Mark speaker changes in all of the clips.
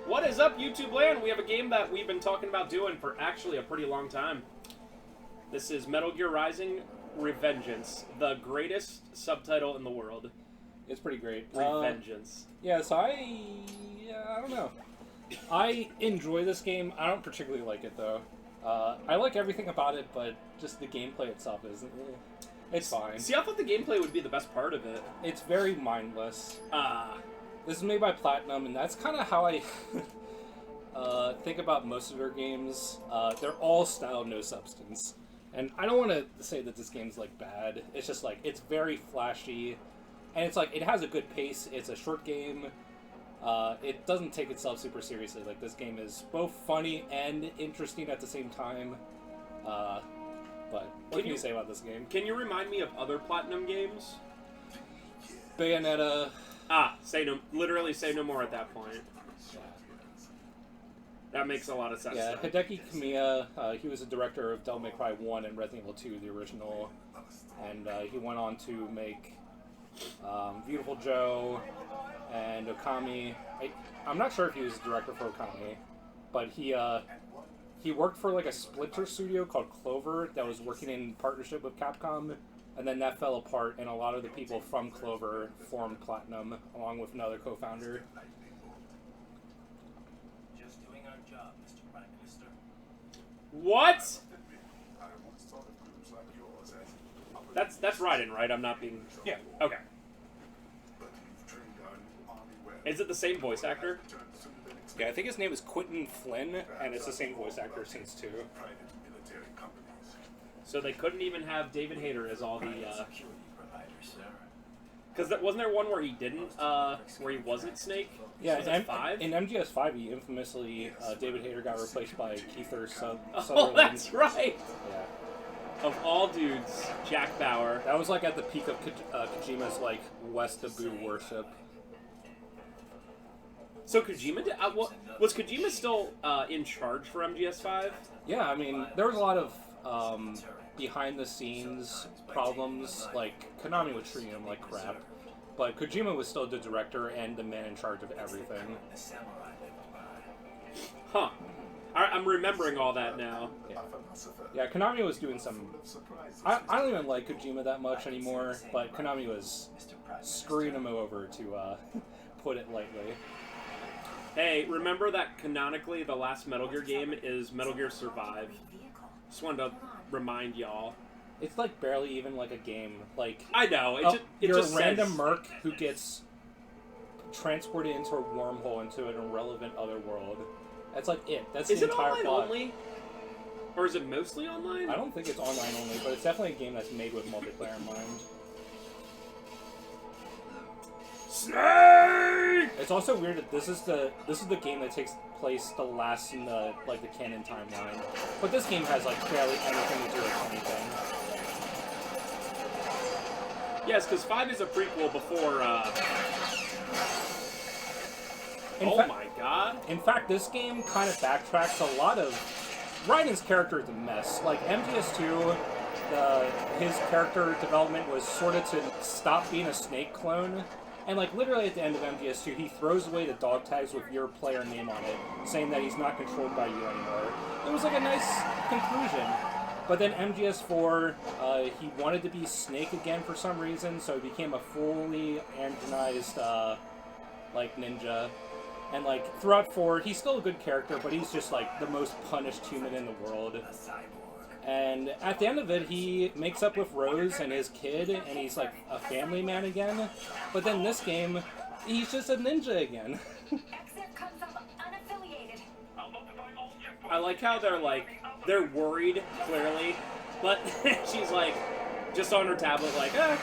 Speaker 1: What is up, YouTube land? We have a game that we've been talking about doing for actually a pretty long time. This is Metal Gear Rising Revengeance, the greatest subtitle in the world.
Speaker 2: It's pretty great.
Speaker 1: Revengeance.
Speaker 2: Yeah, so I don't know. I enjoy this game. I don't particularly like it, though. I like everything about it, but just the gameplay itself isn't. It's fine.
Speaker 1: See, I thought the gameplay would be the best part of it.
Speaker 2: It's very mindless.
Speaker 1: Ah.
Speaker 2: This is made by Platinum, and that's kind of how I think about most of their games. They're all style, no substance. And I don't want to say that this game's, like, bad. It's just, like, it's very flashy. And it's, like, it has a good pace. It's a short game. It doesn't take itself super seriously. Like, this game is both funny and interesting at the same time. But what can you say about this game?
Speaker 1: Can you remind me of other Platinum games?
Speaker 2: Bayonetta.
Speaker 1: Ah, literally say no more at that point.
Speaker 2: Yeah.
Speaker 1: That makes a lot of sense.
Speaker 2: Yeah, Hideki Kamiya, he was the director of Devil May Cry 1 and Resident Evil 2, the original. And he went on to make Beautiful Joe and Okami. I'm not sure if he was the director for Okami, but he worked for like a splinter studio called Clover that was working in partnership with Capcom, and then that fell apart, and a lot of the people from Clover formed Platinum along with another co-founder.
Speaker 3: Just doing our job, Mr. Prime Minister.
Speaker 1: What? That's Raiden, right? I'm not being...
Speaker 2: Yeah.
Speaker 1: Okay. Is it the same voice actor?
Speaker 2: Yeah, I think his name is Quentin Flynn, and it's the same voice actor since 2.
Speaker 1: So they couldn't even have David Hayter as all the...
Speaker 3: Security provider, sir.
Speaker 1: Because wasn't there one where he didn't, where he wasn't Snake?
Speaker 2: Yeah,
Speaker 1: was it 5?
Speaker 2: In MGS5, he infamously, David Hayter got replaced by Kiefer Sutherland.
Speaker 1: Oh, that's right!
Speaker 2: Yeah.
Speaker 1: Of all dudes, Jack Bauer.
Speaker 2: That was like at the peak of Kojima's like West Abu worship.
Speaker 1: So Kojima did, was Kojima still in charge for MGS5?
Speaker 2: Yeah, I mean there was a lot of behind the scenes problems. Like Konami was treating him like crap, but Kojima was still the director and the man in charge of everything.
Speaker 1: Huh. I'm remembering all that now.
Speaker 2: Yeah, Konami was doing some... I don't even like Kojima that much anymore, but Konami was screwing him over, to put it lightly.
Speaker 1: Hey, remember that canonically the last Metal Gear game is Metal Gear Survive? Just wanted to remind y'all.
Speaker 2: It's like barely even like a game. Like
Speaker 1: I know,
Speaker 2: you're
Speaker 1: just
Speaker 2: a random
Speaker 1: says...
Speaker 2: merc who gets transported into a wormhole into an irrelevant other world. That's like it. That's the entire plot.
Speaker 1: Is it online only? Or is it mostly online?
Speaker 2: I don't think it's online only, but it's definitely a game that's made with multiplayer in mind.
Speaker 1: Snake!
Speaker 2: It's also weird that this is the game that takes place the last in the like the canon timeline. But this game has like barely anything to do with anything.
Speaker 1: Yes, because 5 is a prequel before. Oh my god!
Speaker 2: In fact, this game kind of backtracks a lot of. Raiden's character is a mess. Like MGS2, his character development was sort of to stop being a Snake clone. And like literally at the end of MGS2, he throws away the dog tags with your player name on it, saying that he's not controlled by you anymore. It was like a nice conclusion. But then MGS4, he wanted to be Snake again for some reason, so he became a fully andronized like ninja. And like throughout 4, he's still a good character, but he's just like the most punished human in the world. And at the end of it, he makes up with Rose and his kid, and he's like a family man again. But then this game, he's just a ninja again.
Speaker 1: I like how they're worried, clearly, but she's like, just on her tablet, like, I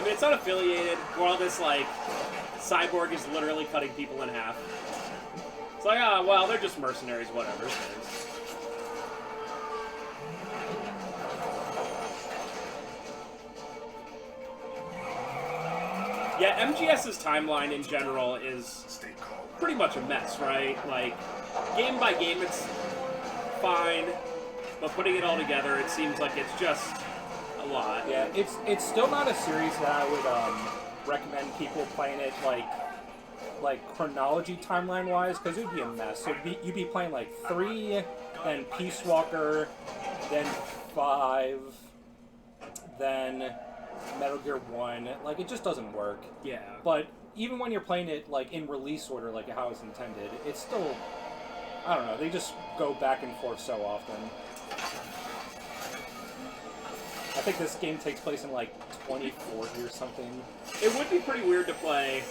Speaker 1: mean, it's not affiliated, while this, like, cyborg is literally cutting people in half. It's like, well, they're just mercenaries, whatever. Yeah, MGS's timeline in general is pretty much a mess, right? Like, game by game, it's fine, but putting it all together, it seems like it's just a lot.
Speaker 2: Yeah, it's still not a series that I would recommend people playing it like like chronology timeline-wise, because it would be a mess. So you'd be playing like 3, then Peace Walker, then 5, then Metal Gear 1. Like, it just doesn't work.
Speaker 1: Yeah.
Speaker 2: But even when you're playing it like in release order, like how it's intended, it's still, I don't know, they just go back and forth so often. I think this game takes place in like 2040 or something.
Speaker 1: It would be pretty weird to play,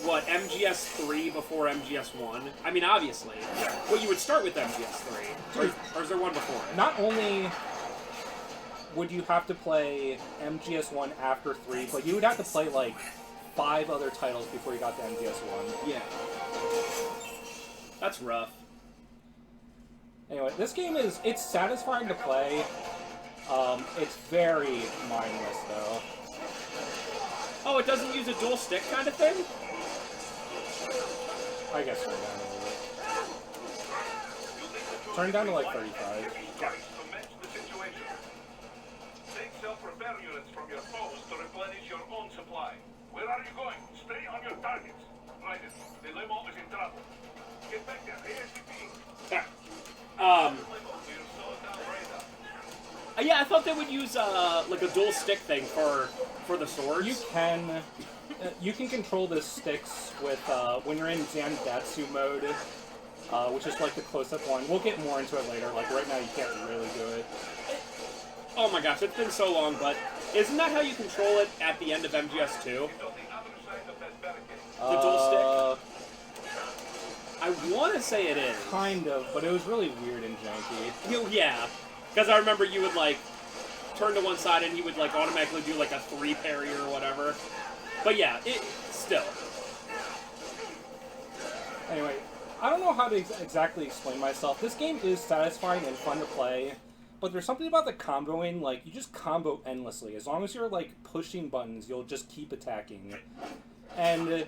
Speaker 1: what, MGS3 before MGS1? I mean, obviously. Well, you would start with MGS3. Or is there one before it?
Speaker 2: Not only would you have to play MGS1 after 3, but you would have to play like 5 other titles before you got to MGS1.
Speaker 1: Yeah. That's rough.
Speaker 2: Anyway, this game it's satisfying to play. It's very mindless, though.
Speaker 1: Oh, it doesn't use a dual stick kind of thing?
Speaker 2: I guess turn down a little bit. Turn down to like 35.
Speaker 4: Take self-repair units from your foes to replenish your own supply. Where are you going? Stay on your targets. Right. The limo is in trouble. Get back there, ASAP.
Speaker 1: Yeah, I thought they would use like a dual stick thing for the swords.
Speaker 2: You can control the sticks with when you're in Zandatsu mode, which is like the close-up one. We'll get more into it later. Like right now, you can't really do it.
Speaker 1: Oh my gosh, it's been so long, but isn't that how you control it at the end of MGS2? The dual stick? I want to say it is.
Speaker 2: Kind of, but it was really weird and janky.
Speaker 1: Yeah, because I remember you would like turn to one side and he would like automatically do like a 3 parry or whatever. But yeah, it still.
Speaker 2: Anyway, I don't know how to exactly explain myself. This game is satisfying and fun to play, but there's something about the comboing, like, you just combo endlessly. As long as you're, like, pushing buttons, you'll just keep attacking. And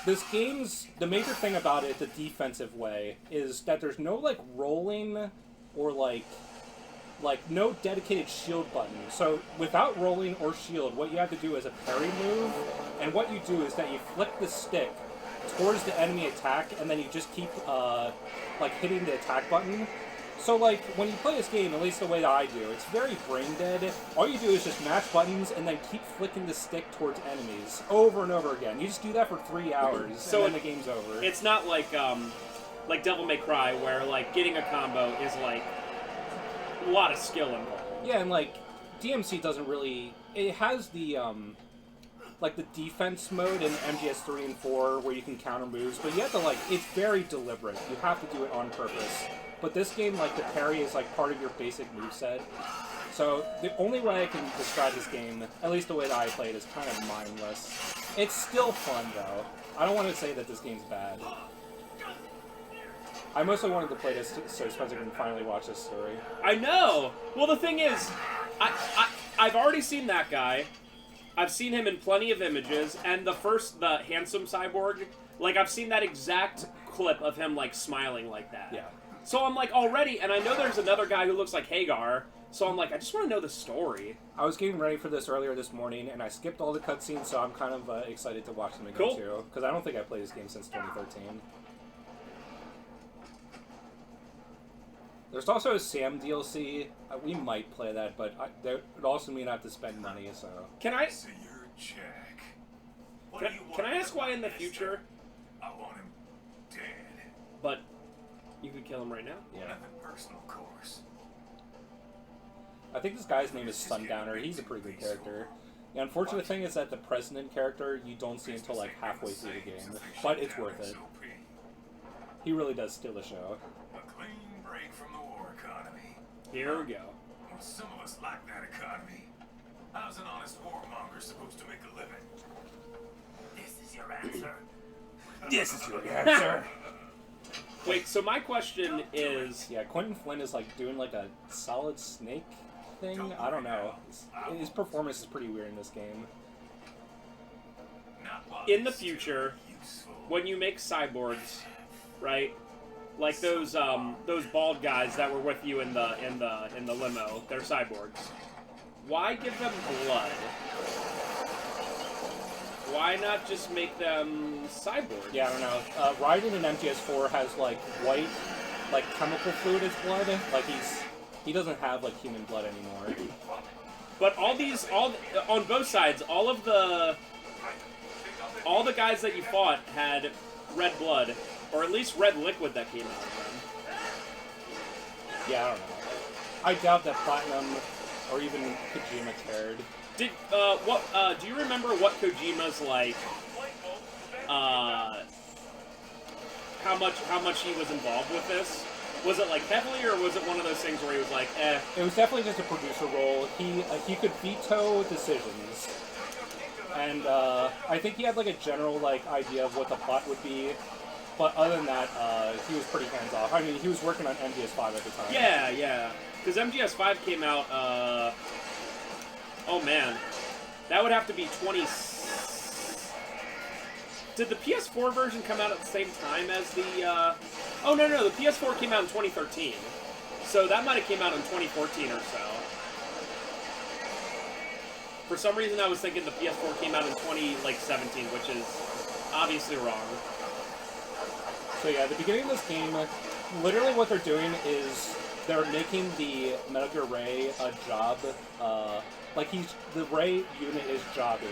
Speaker 2: this game's, the major thing about it, the defensive way, is that there's no, like, rolling or, like no dedicated shield button. So without rolling or shield, what you have to do is a parry move, and what you do is that you flick the stick towards the enemy attack, and then you just keep, like, hitting the attack button. So, like, when you play this game, at least the way that I do, it's very brain dead. All you do is just mash buttons and then keep flicking the stick towards enemies over and over again. You just do that for 3 hours,
Speaker 1: So
Speaker 2: and then the game's over.
Speaker 1: It's not like Devil May Cry, where like getting a combo is like a lot of skill involved.
Speaker 2: Yeah, and like DMC doesn't really. It has the like the defense mode in MGS3 and 4 where you can counter moves, but you have to like. It's very deliberate. You have to do it on purpose. But this game, like, the parry is, like, part of your basic moveset. So, the only way I can describe this game, at least the way that I play it, is kind of mindless. It's still fun, though. I don't want to say that this game's bad. I mostly wanted to play this so Spencer can finally watch this story.
Speaker 1: I know! Well, the thing is, I've already seen that guy. I've seen him in plenty of images, and the handsome cyborg, like, I've seen that exact clip of him, like, smiling like that.
Speaker 2: Yeah.
Speaker 1: So I'm like, already, and I know there's another guy who looks like Hagar, so I'm like, I just want to know the story.
Speaker 2: I was getting ready for this earlier this morning, and I skipped all the cutscenes, so I'm kind of excited to watch them again,
Speaker 1: cool.
Speaker 2: too. Because I don't think I played this game since 2013. There's also a Sam DLC. We might play that, but that would also mean I have to spend money, so...
Speaker 1: Can I...
Speaker 4: So you're Jack.
Speaker 1: Can I ask why in the future?
Speaker 4: I want him dead.
Speaker 1: But... You could kill him right now?
Speaker 2: Yeah.
Speaker 4: Nothing personal, of course.
Speaker 2: I think this guy's name is Sundowner. He's a pretty good character. The unfortunate thing is that the President character, you don't see until like halfway through the game. But it's worth it. He really does steal the show.
Speaker 4: A clean break from the war economy.
Speaker 1: Here we go.
Speaker 4: Well, some of us like that economy. How's an honest warmonger supposed to make a living? This is your answer.
Speaker 2: This is your answer.
Speaker 1: Wait, so my question is...
Speaker 2: Yeah, Quentin Flynn is like doing like a Solid Snake thing? I don't know. His performance is pretty weird in this game.
Speaker 1: In the future, when you make cyborgs, right? Like those bald guys that were with you in the limo, they're cyborgs. Why give them blood? Why not just make them cyborgs?
Speaker 2: Yeah, I don't know. Raiden in MGS4 has like white, like chemical fluid as blood. Like he doesn't have like human blood anymore.
Speaker 1: But all on both sides, all the guys that you fought had red blood, or at least red liquid that came out of them.
Speaker 2: Yeah, I don't know. I doubt that Platinum or even Kojima cared.
Speaker 1: Do you remember what Kojima's like? How much he was involved with this? Was it like heavily, or was it one of those things where he was like, eh?
Speaker 2: It was definitely just a producer role. He could veto decisions, and I think he had like a general like idea of what the plot would be. But other than that, he was pretty hands off. I mean, he was working on MGS5 at the time.
Speaker 1: Yeah. Because MGS5 came out. Oh man, that would have to be 20. Did the PS4 version come out at the same time as the? Oh no, the PS4 came out in 2013. So that might have came out in 2014 or so. For some reason, I was thinking the PS4 came out in 2017, which is obviously wrong.
Speaker 2: So yeah, the beginning of this game, literally what they're doing is they're making the Metal Gear Ray a job. The Ray unit is jobbing.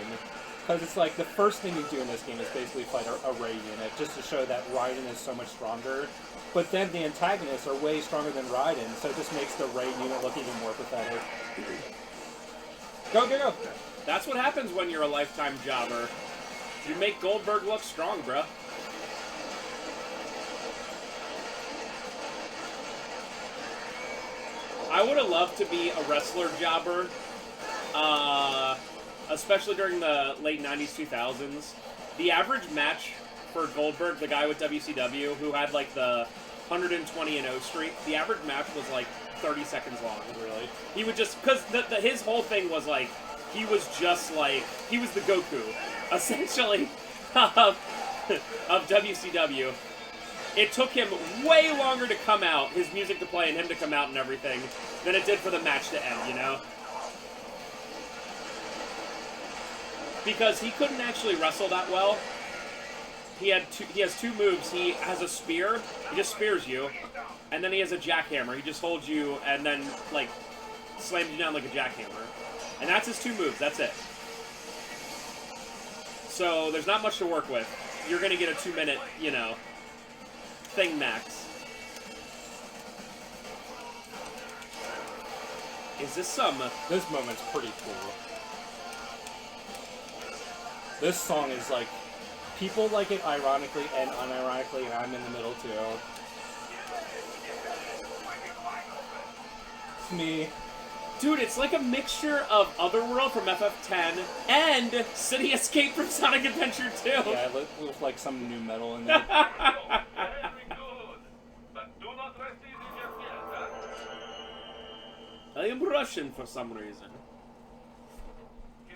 Speaker 2: Because it's like the first thing you do in this game is basically fight a Ray unit, just to show that Raiden is so much stronger. But then the antagonists are way stronger than Raiden, so it just makes the Ray unit look even more pathetic. Go!
Speaker 1: That's what happens when you're a lifetime jobber. You make Goldberg look strong, bruh. I would have loved to be a wrestler jobber, especially during the late 90s, 2000s. The average match for Goldberg, the guy with WCW, who had like the 120-0 streak, the average match was like 30 seconds long, really. He would just, because his whole thing was like, he was the Goku, essentially, of WCW. It took him way longer to come out, his music to play and him to come out and everything, than it did for the match to end, you know? Because he couldn't actually wrestle that well. He has two moves. He has a spear, he just spears you, and then he has a jackhammer. He just holds you and then, like, slams you down like a jackhammer. And that's his two moves, that's it. So, there's not much to work with. You're gonna get a 2-minute, you know, thing max. Is this some...
Speaker 2: This moment's pretty cool. This song is like... People like it ironically and unironically, and I'm in the middle too. It's me.
Speaker 1: Dude, it's like a mixture of Otherworld from FF10 and City Escape from Sonic Adventure 2.
Speaker 2: Yeah, with like some new metal in there.
Speaker 4: Very good. But do not rest easy just yet, huh?
Speaker 1: I am Russian for some reason.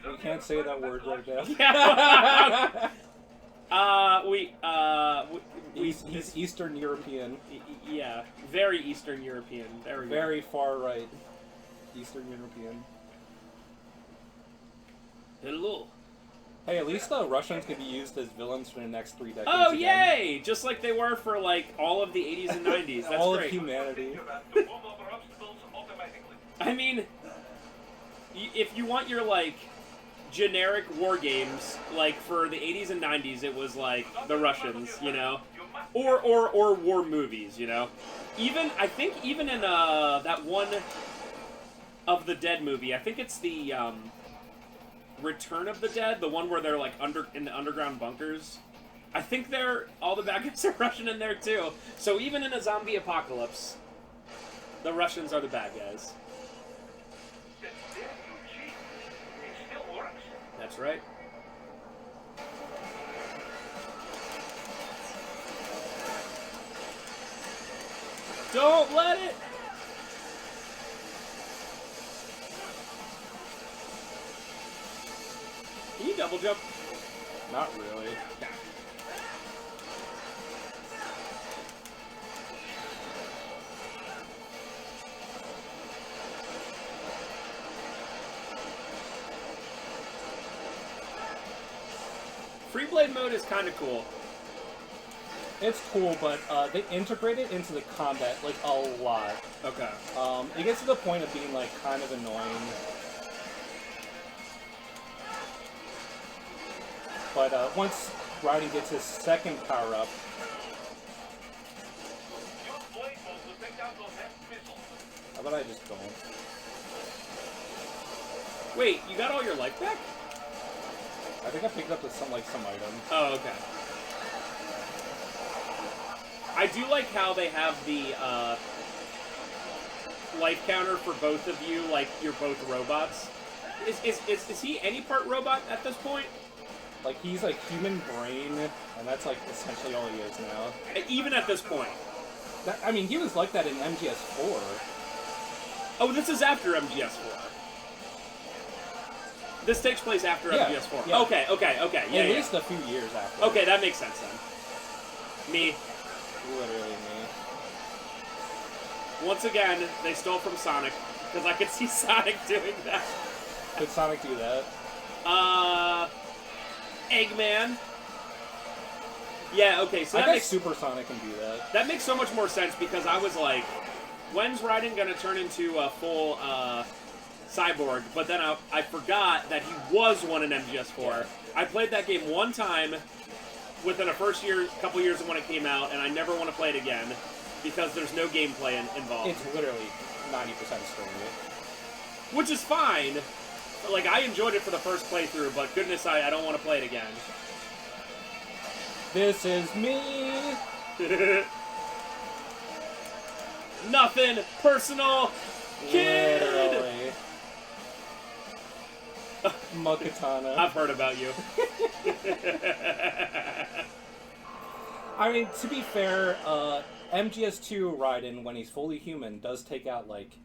Speaker 2: You can't say that word right now. He's Eastern European.
Speaker 1: Yeah, very Eastern European. There we go.
Speaker 2: Very far right. Eastern European.
Speaker 1: Hello.
Speaker 2: Hey, at least the Russians can be used as villains for the next 3 decades.
Speaker 1: Oh,
Speaker 2: again.
Speaker 1: yay! Just like they were for, like, all of the 80s and 90s. That's
Speaker 2: all
Speaker 1: great.
Speaker 2: of humanity.
Speaker 1: I mean, if you want your, like, generic war games, like, for the 80s and 90s, it was, like, the Russians, you know? Or war movies, you know? I think even in, that one of the Dead movie, I think it's the, Return of the Dead, the one where they're, like, in the underground bunkers. I think all the bad guys are Russian in there, too. So even in a zombie apocalypse, the Russians are the bad guys. That's right. Don't let it! Can you double jump?
Speaker 2: Not really.
Speaker 1: Blade mode is kind of cool.
Speaker 2: It's cool, but they integrate it into the combat like a lot.
Speaker 1: Okay.
Speaker 2: It gets to the point of being like kind of annoying. But once Raiden gets his second power up,
Speaker 4: Use blade mode to take down those heavy missiles.
Speaker 2: how about I just don't?
Speaker 1: Wait, you got all your life back?
Speaker 2: I think I picked up some item.
Speaker 1: Oh, okay. I do like how they have the life counter for both of you, like you're both robots. Is he any part robot at this point?
Speaker 2: Like, he's a human brain, and that's like essentially all he is now.
Speaker 1: Even at this point.
Speaker 2: I mean, he was like that in MGS4.
Speaker 1: Oh, this is after MGS4. This takes place after
Speaker 2: Yeah,
Speaker 1: MGS4.
Speaker 2: yeah.
Speaker 1: Okay. Yeah,
Speaker 2: At
Speaker 1: yeah.
Speaker 2: least a few years after.
Speaker 1: Okay, that makes sense then. Me.
Speaker 2: Literally me.
Speaker 1: Once again, they stole from Sonic, because I could see Sonic doing that.
Speaker 2: Could Sonic do that?
Speaker 1: Eggman. Yeah, okay, so
Speaker 2: I
Speaker 1: that
Speaker 2: guess
Speaker 1: makes
Speaker 2: Super Sonic can do that.
Speaker 1: that makes so much more sense, because I was like, when's Raiden gonna turn into a full cyborg? But then I forgot that he was one in MGS4.
Speaker 2: Yeah.
Speaker 1: I played that game one time within a couple years of when it came out, and I never want to play it again because there's no gameplay involved.
Speaker 2: It's literally 90% story.
Speaker 1: Which is fine. Like, I enjoyed it for the first playthrough, but goodness, I don't want to play it again.
Speaker 2: This is me!
Speaker 1: Nothing personal, kid!
Speaker 2: Literally. Makatana.
Speaker 1: I've heard about you.
Speaker 2: I mean, to be fair, MGS2 Raiden, when he's fully human, does take out like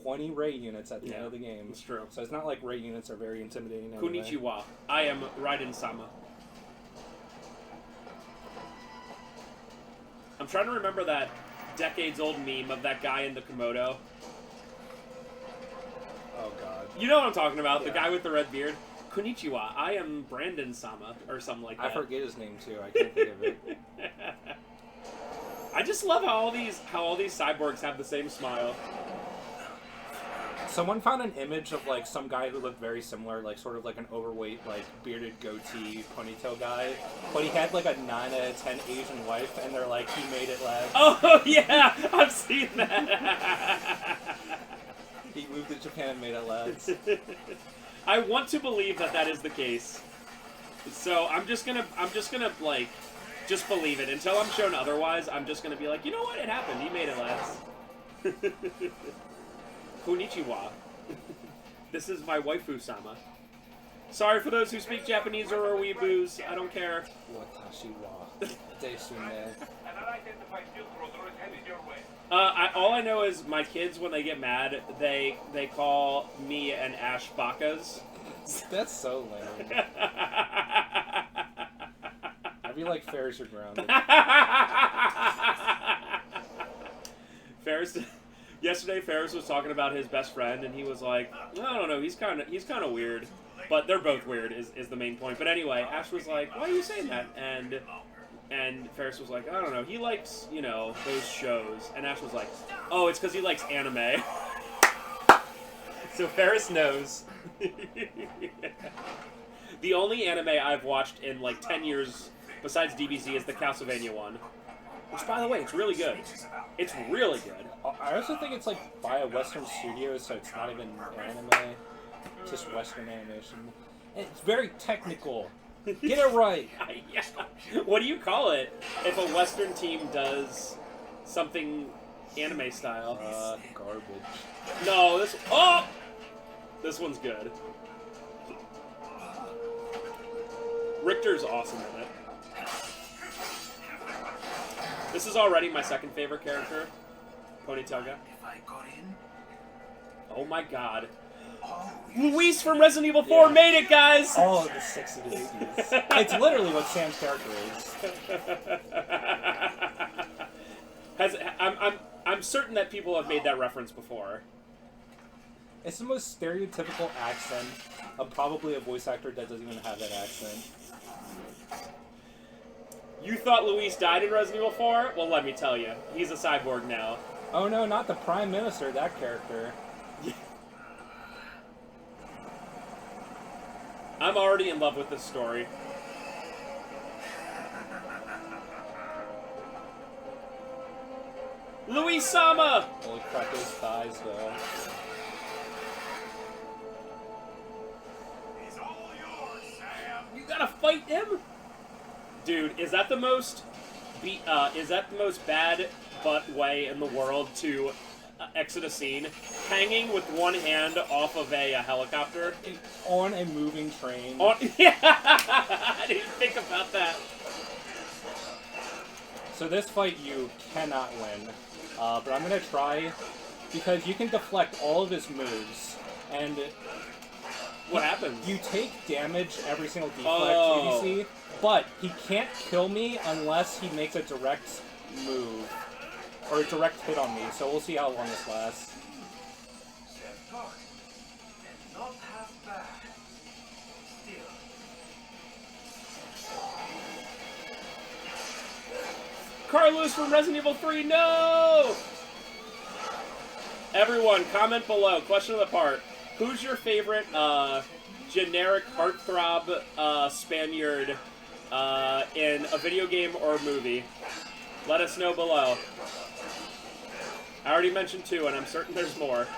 Speaker 2: 20 Ray units at the end of the game.
Speaker 1: It's true.
Speaker 2: So it's not like Ray units are very intimidating anyway.
Speaker 1: Konnichiwa. I am Raiden-sama. I'm trying to remember that decades-old meme of that guy in the Komodo.
Speaker 2: Oh god.
Speaker 1: You know what I'm talking about,
Speaker 2: Yeah.
Speaker 1: the guy with the red beard. Konnichiwa, I am Brandon-sama, or something like that.
Speaker 2: I forget his name too, I can't think of it.
Speaker 1: I just love how all these cyborgs have the same smile.
Speaker 2: Someone found an image of like some guy who looked very similar, like sort of like an overweight, like bearded goatee ponytail guy, but he had like a 9 out of 10 Asian wife, and they're like, he made it, lads.
Speaker 1: Oh yeah, I've seen that.
Speaker 2: He moved to Japan and made it, lads.
Speaker 1: I want to believe that that is the case. So I'm just gonna like just believe it until I'm shown otherwise. I'm just gonna be like, you know what? It happened. He made it, lads. Konnichiwa. This is my waifu-sama. Sorry for those who speak Japanese or are weeboos. I don't care.
Speaker 2: Watashi wa desune.
Speaker 4: An unidentified field cruiser is headed your way.
Speaker 1: All I know is my kids, when they get mad, they call me and Ash Bakas.
Speaker 2: That's so lame. I feel like Ferris are grounded.
Speaker 1: Yesterday Ferris was talking about his best friend, and he was like, I don't know, he's kind of weird. But they're both weird is the main point. But anyway, Ash was like, why are you saying that? And Ferris was like, I don't know, he likes, you know, those shows. And Ash was like, oh, it's because he likes anime. So Ferris knows. The only anime I've watched in like 10 years besides DBZ is the Castlevania one. Which, by the way, it's really good. It's really good.
Speaker 2: I also think it's like by a Western studio, so it's not even anime. It's just Western animation. And it's very technical. Get it right.
Speaker 1: Yeah. What do you call it if a Western team does something anime style?
Speaker 2: Garbage.
Speaker 1: No, this one's good. Richter's awesome in it. This is already my second favorite character, Ponytail guy.
Speaker 3: If I got in,
Speaker 1: Oh my god. Luis from Resident Evil 4 made it, guys!
Speaker 2: All of the 60s and 80s. It's literally what Sam's character is.
Speaker 1: I'm certain that people have made that reference before.
Speaker 2: It's the most stereotypical accent of probably a voice actor that doesn't even have that accent.
Speaker 1: You thought Luis died in Resident Evil 4? Well, let me tell you, he's a cyborg now.
Speaker 2: Oh no, not the Prime Minister, that character.
Speaker 1: I'm already in love with this story. Luis-sama!
Speaker 2: Holy crap, those thighs, though.
Speaker 4: He's all yours, Sam.
Speaker 1: You gotta fight him? Dude, is that the most bad butt way in the world to exit a scene? Hanging with one hand off of a helicopter?
Speaker 2: On a moving train.
Speaker 1: Yeah! I didn't think about that.
Speaker 2: So this fight you cannot win. But I'm gonna try, because you can deflect all of his moves, and
Speaker 1: What happens?
Speaker 2: you take damage every single deflect
Speaker 1: Oh.
Speaker 2: ADC, but he can't kill me unless he makes a direct move, or a direct hit on me, so we'll see how long this lasts.
Speaker 3: Step forward. And not half bad. Still.
Speaker 1: Carlos from Resident Evil 3, no! Everyone, comment below. Question of the part. Who's your favorite generic heartthrob Spaniard in a video game or a movie? Let us know below. I already mentioned 2, and I'm certain there's more.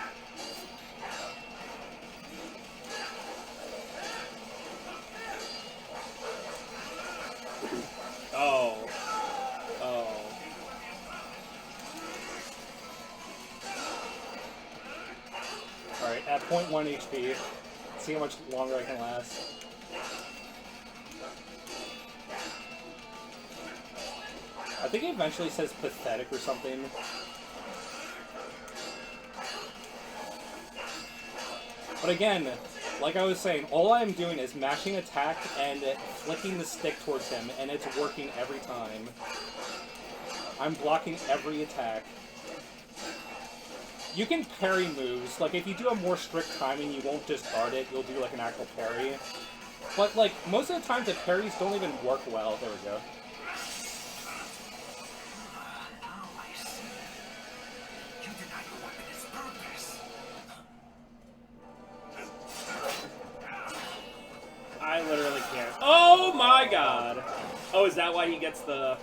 Speaker 1: Oh. Oh.
Speaker 2: Alright, at 0.1 HP. See how much longer I can last. I think he eventually says pathetic or something. But again, like I was saying, all I'm doing is mashing attack and flicking the stick towards him, and it's working every time. I'm blocking every attack. You can parry moves. Like, if you do a more strict timing, you won't just guard it, you'll do, like, an actual parry. But, like, most of the time, the parries don't even work well. There we go.
Speaker 3: Now I see. You deny your weapon its purpose.
Speaker 1: I literally can't. Oh my god! Oh, is that why he gets the...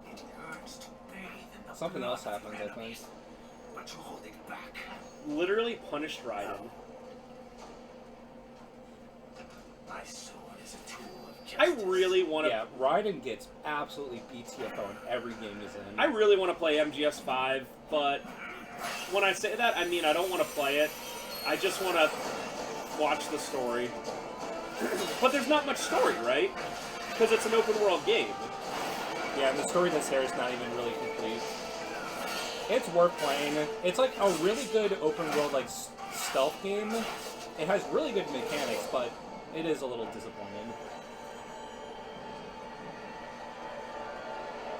Speaker 3: It hurts to bathe in the
Speaker 2: Something
Speaker 3: blood
Speaker 2: else
Speaker 3: of
Speaker 2: happens,
Speaker 3: your
Speaker 2: I think.
Speaker 3: enemies, but you hold it back.
Speaker 1: Literally punished Raiden.
Speaker 3: My sword is a tool of
Speaker 1: I
Speaker 3: justice.
Speaker 1: really want to...
Speaker 2: Yeah, Raiden gets absolutely BTFO in every game he's in.
Speaker 1: I really want to play MGS5, but when I say that, I mean I don't want to play it. I just want to watch the story. But there's not much story, right? Because it's an open world game.
Speaker 2: Yeah, and the story that's there is not even really complete. It's worth playing. It's like a really good open world, like, stealth game. It has really good mechanics, but it is a little disappointing.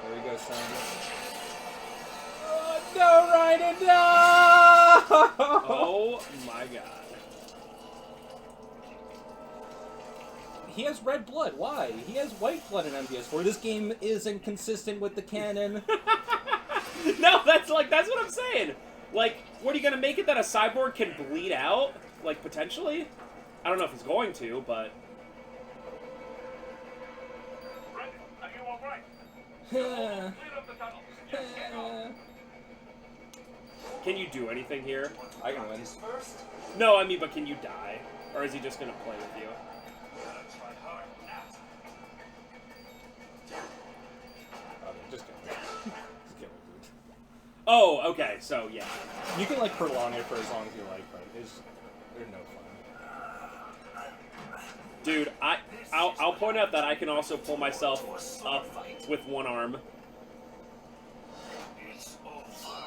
Speaker 2: There we go, son. Oh, no, Raiden, no!
Speaker 1: Oh my god.
Speaker 2: He has red blood. Why? He has white blood in MGS4. This game isn't consistent with the canon.
Speaker 1: No, that's what I'm saying. Like, what are you gonna make it that a cyborg can bleed out? Like, potentially? I don't know if he's going to, but...
Speaker 4: Ready? Are you all right?
Speaker 2: Yeah.
Speaker 4: Clear up the tunnel. Just get off.
Speaker 1: Can you do anything here?
Speaker 2: I can win.
Speaker 3: First,
Speaker 1: No, I mean, but can you die? Or is he just gonna play with you?
Speaker 4: That's my heart now.
Speaker 2: Okay, just kill me. Just kill me, dude.
Speaker 1: Oh, okay, so, yeah.
Speaker 2: You can, like, prolong it for as long as you like, but they're no fun.
Speaker 1: Dude, I'll point out that I can also pull myself up with one arm.
Speaker 3: it's over.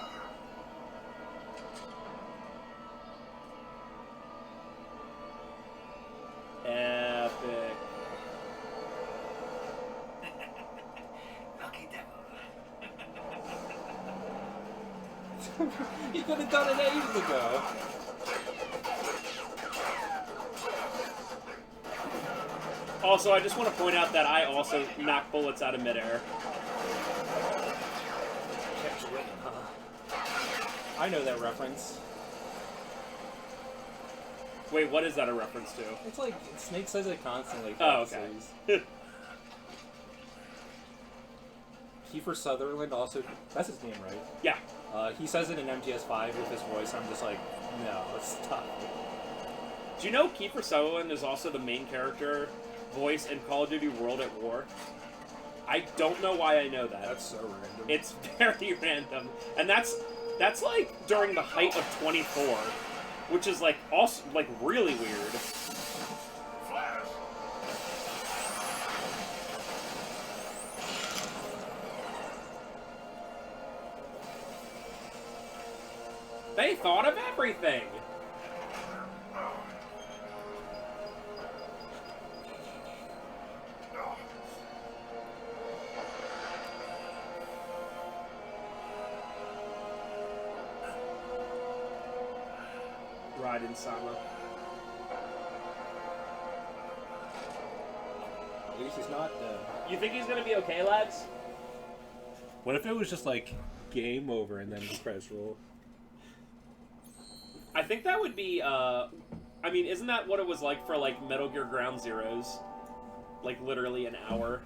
Speaker 1: Epic.
Speaker 3: Lucky devil.
Speaker 2: You could have done it ages ago.
Speaker 1: Also, I just want to point out that I also knock bullets out of midair.
Speaker 2: Kept you waiting, huh? I know that reference.
Speaker 1: Wait, what is that a reference to?
Speaker 2: It's like Snake says it constantly.
Speaker 1: Oh, okay.
Speaker 2: Kiefer Sutherland also, that's his name, right?
Speaker 1: Yeah.
Speaker 2: He says it in MGS5 with his voice. I'm just like, no, stop.
Speaker 1: Do you know Kiefer Sutherland is also the main character voice in Call of Duty World at War? I don't know why I know that.
Speaker 2: That's so random.
Speaker 1: It's very random. And that's like during the height of 24, which is like also like really weird.
Speaker 4: Flash.
Speaker 1: They thought of everything. Raiden Sama.
Speaker 2: At least he's not dead.
Speaker 1: You think he's gonna be okay, lads?
Speaker 2: What if it was just like game over and then the credits roll?
Speaker 1: I think that would be, I mean, isn't that what it was like for, like, Metal Gear Ground Zeroes? Like, literally an hour?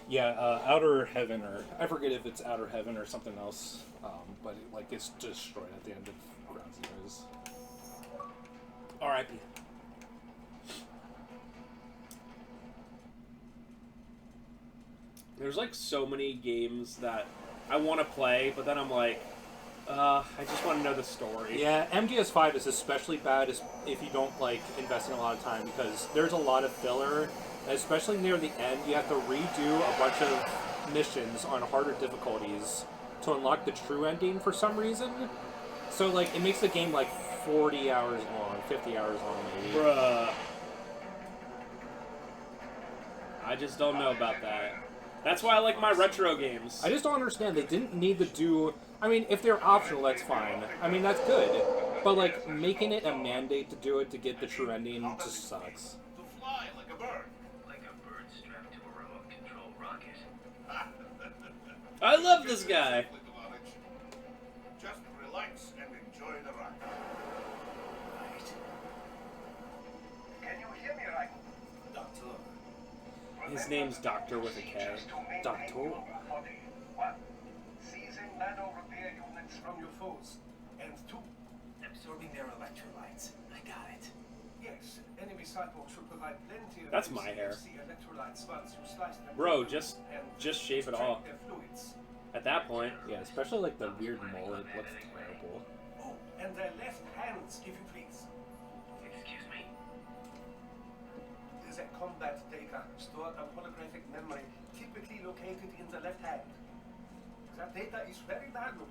Speaker 2: Yeah, Outer Heaven, or I forget if it's Outer Heaven or something else, but it, like it's destroyed at the end of Ground Zeroes.
Speaker 1: R.I.P. There's, like, so many games that I want to play, but then I'm like, I just want to know the story.
Speaker 2: Yeah, MGS5 is especially bad if you don't like invest in a lot of time because there's a lot of filler, and especially near the end. You have to redo a bunch of missions on harder difficulties to unlock the true ending for some reason. So like it makes the game like 40 hours long, 50 hours long maybe.
Speaker 1: Bruh. I just don't know about that. That's why I like my retro games.
Speaker 2: I just don't understand. They didn't need to do... I mean, if they're optional, that's fine. I mean, that's good. But, like, making it a mandate to do it to get the true ending just sucks.
Speaker 4: To fly like a bird.
Speaker 3: Like a bird strapped to a remote control rocket.
Speaker 1: I love this guy.
Speaker 4: Just relax and enjoy the ride.
Speaker 3: Right.
Speaker 4: Can you hear me, right? Doctor.
Speaker 1: His name's Doctor with a K.
Speaker 2: Doctor.
Speaker 4: 1. Seizing nano repair units from your foes. And 2.
Speaker 3: Absorbing their electrolytes. I got it.
Speaker 4: Yes, enemy cyborgs should provide plenty of
Speaker 1: That's my hair.
Speaker 4: CFC electrolytes once you slice them.
Speaker 1: Bro,
Speaker 4: open
Speaker 1: just
Speaker 4: and
Speaker 1: shave it
Speaker 4: extract
Speaker 1: off.
Speaker 4: their fluids.
Speaker 1: At that point.
Speaker 2: Yeah, especially, like, the weird mullet looks terrible.
Speaker 4: Oh, and their left hands, if you please.
Speaker 3: Excuse me?
Speaker 4: Is a combat data stored on holographic memory, typically located in the left hand. That data is very valuable.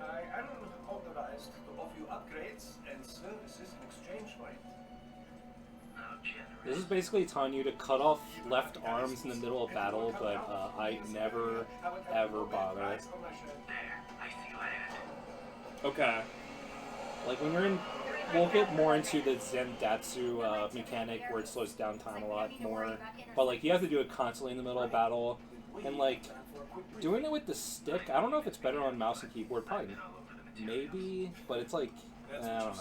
Speaker 4: I am authorized to offer you upgrades and services in exchange for it.
Speaker 3: How generous.
Speaker 2: This is basically telling you to cut off left arms in the middle of battle, but I never, ever bother.
Speaker 3: There. I see land.
Speaker 1: Okay.
Speaker 2: Like, when you're in... We'll get more into the Zendatsu mechanic where it slows down time a lot more. But, like, you have to do it constantly in the middle of battle. And, like, doing it with the stick, I don't know if it's better on mouse and keyboard. Probably maybe, but it's like, I don't know.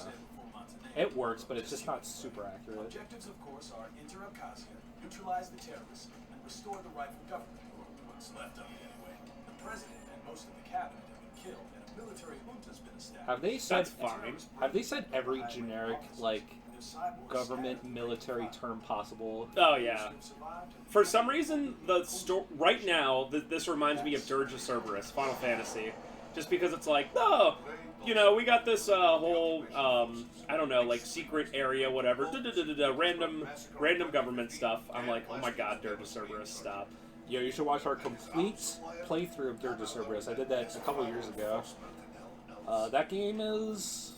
Speaker 2: It works, but it's just not super accurate.
Speaker 5: Objectives, of course, are enter Abkhazia, neutralize the terrorists, and restore the rightful government. What's left of it, anyway. The president and most of the cabinet have been killed, and a military junta's been established.
Speaker 2: Have they said?
Speaker 1: That's fine.
Speaker 2: Have they said every generic like government military term possible?
Speaker 1: Oh, yeah. For some reason, right now, this reminds me of Dirge of Cerberus, Final Fantasy. Just because it's like, oh, you know, we got this whole, I don't know, like, secret area, whatever, random government stuff. I'm like, oh my god, Dirge of Cerberus, stop.
Speaker 2: Yo, you should watch our complete playthrough of Dirge of Cerberus. I did that a couple years ago. That game is,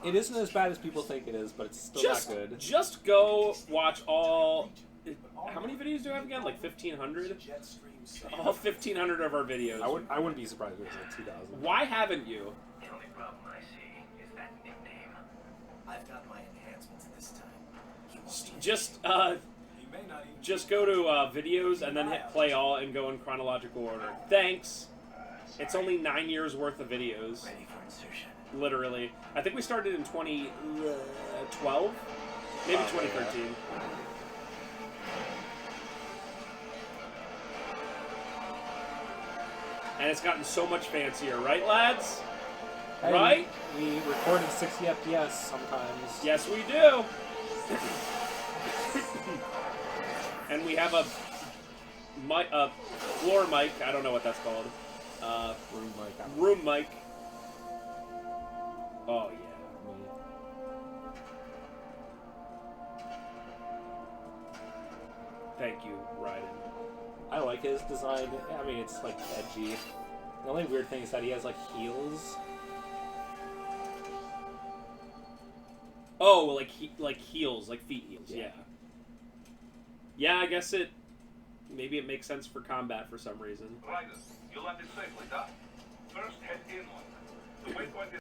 Speaker 2: it isn't as bad as people think it is, but it's still not good.
Speaker 1: Just go watch all... How many videos do I have again? Like 1,500? All 1,500 of our videos.
Speaker 2: I wouldn't be surprised if it was like 2,000.
Speaker 1: Why haven't you?
Speaker 3: The only problem I see is that nickname.
Speaker 5: I've got my enhancements this time. You
Speaker 1: Just
Speaker 5: He may not even
Speaker 1: just go to videos and then hit play all and go in chronological order. Thanks. It's only 9 years worth of videos.
Speaker 3: Ready for insertion.
Speaker 1: Literally. I think we started in 2012? Maybe 2013. And it's gotten so much fancier, right, lads?
Speaker 2: Hey,
Speaker 1: Right?
Speaker 2: We record in 60 FPS sometimes.
Speaker 1: Yes, we do. And we have a floor mic. I don't know what that's called.
Speaker 2: Room mic.
Speaker 1: Room mic. Oh, yeah. Thank you, Raiden.
Speaker 2: I like his design. I mean, it's like edgy. The only weird thing is that he has like heels.
Speaker 1: Oh, like heels, like feet heels.
Speaker 2: Yeah.
Speaker 1: Yeah. Yeah, I guess maybe it makes sense for combat for some reason.
Speaker 6: Raiden, you landed safely, Doc.